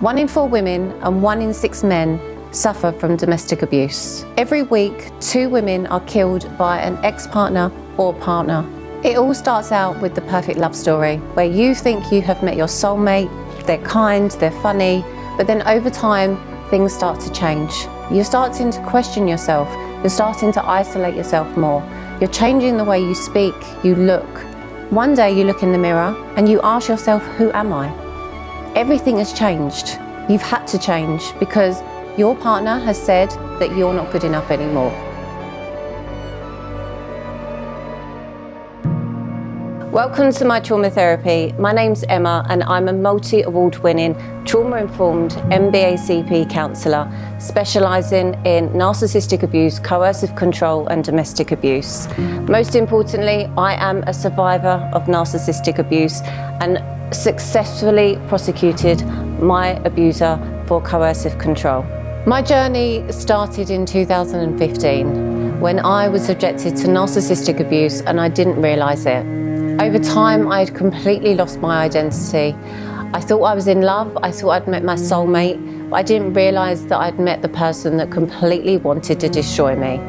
1 in 4 women and 1 in 6 men suffer from domestic abuse. Every week, 2 women are killed by an ex-partner or partner. It all starts out with the perfect love story, where you think you have met your soulmate, they're kind, they're funny, but then over time, things start to change. You're starting to question yourself, you're starting to isolate yourself more, you're changing the way you speak, you look. One day you look in the mirror and you ask yourself, who am I? Everything has changed. You've had to change because your partner has said that you're not good enough anymore. Welcome to my trauma therapy. My name's Emma and I'm a multi-award-winning trauma-informed MBA-CP counsellor specialising in narcissistic abuse, coercive control and domestic abuse. Most importantly, I am a survivor of narcissistic abuse and successfully prosecuted my abuser for coercive control. My journey started in 2015 when I was subjected to narcissistic abuse and I didn't realise it. Over time, I had completely lost my identity. I thought I was in love, I thought I'd met my soulmate, but I didn't realise that I'd met the person that completely wanted to destroy me.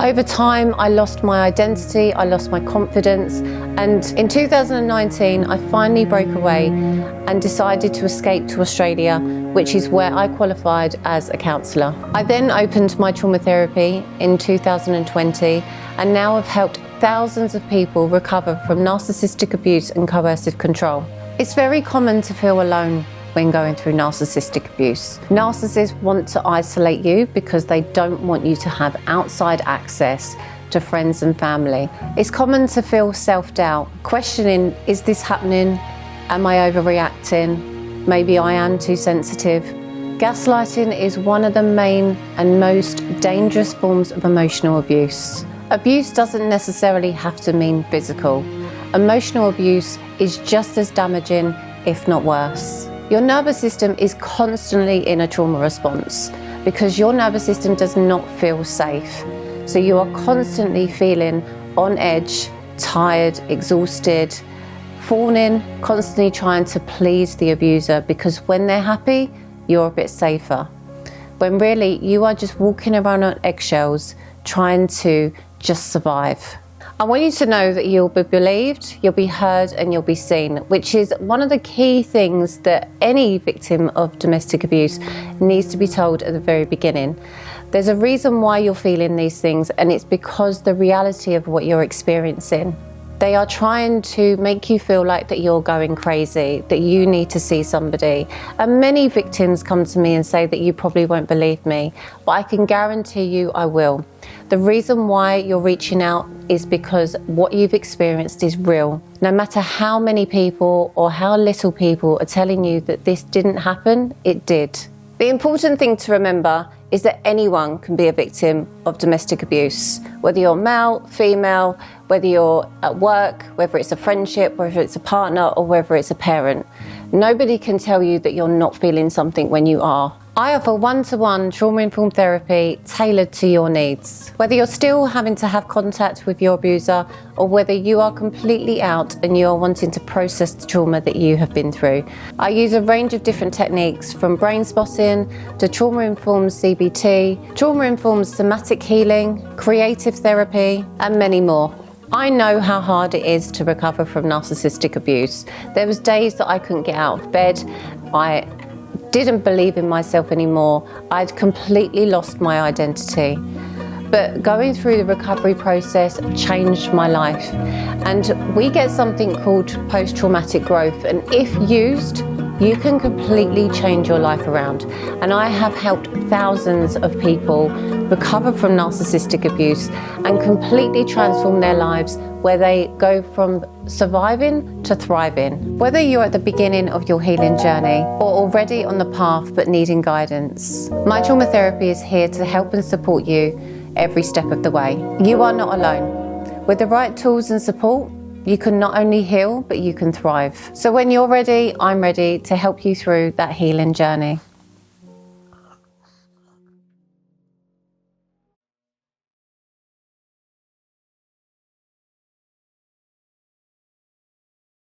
Over time, I lost my identity, I lost my confidence, and in 2019, I finally broke away and decided to escape to Australia, which is where I qualified as a counsellor. I then opened my trauma therapy in 2020 and now have helped thousands of people recover from narcissistic abuse and coercive control. It's very common to feel alone when going through narcissistic abuse. Narcissists want to isolate you because they don't want you to have outside access to friends and family. It's common to feel self-doubt, questioning, is this happening? Am I overreacting? Maybe I am too sensitive. Gaslighting is one of the main and most dangerous forms of emotional abuse. Abuse doesn't necessarily have to mean physical. Emotional abuse is just as damaging, if not worse. Your nervous system is constantly in a trauma response because your nervous system does not feel safe. So you are constantly feeling on edge, tired, exhausted, fawning, constantly trying to please the abuser because when they're happy, you're a bit safer. When really you are just walking around on eggshells trying to just survive. I want you to know that you'll be believed, you'll be heard and you'll be seen, which is one of the key things that any victim of domestic abuse needs to be told at the very beginning. There's a reason why you're feeling these things and it's because the reality of what you're experiencing. They are trying to make you feel like that you're going crazy, that you need to see somebody. And many victims come to me and say that you probably won't believe me, but I can guarantee you I will. The reason why you're reaching out is because what you've experienced is real. No matter how many people or how little people are telling you that this didn't happen, it did. The important thing to remember is that anyone can be a victim of domestic abuse, whether you're male, female, whether you're at work, whether it's a friendship, whether it's a partner, or whether it's a parent. Nobody can tell you that you're not feeling something when you are. I offer one-to-one trauma-informed therapy tailored to your needs. Whether you're still having to have contact with your abuser or whether you are completely out and you are wanting to process the trauma that you have been through. I use a range of different techniques from brain spotting to trauma-informed CBT, trauma-informed somatic healing, creative therapy, and many more. I know how hard it is to recover from narcissistic abuse. There was days that I couldn't get out of bed. I didn't believe in myself anymore. I'd completely lost my identity. But going through the recovery process changed my life. And we get something called post-traumatic growth. And if used, you can completely change your life around. And I have helped thousands of people recover from narcissistic abuse and completely transform their lives where they go from surviving to thriving. Whether you're at the beginning of your healing journey or already on the path but needing guidance, my trauma therapy is here to help and support you every step of the way. You are not alone. With the right tools and support, you can not only heal, but you can thrive. So when you're ready, I'm ready to help you through that healing journey.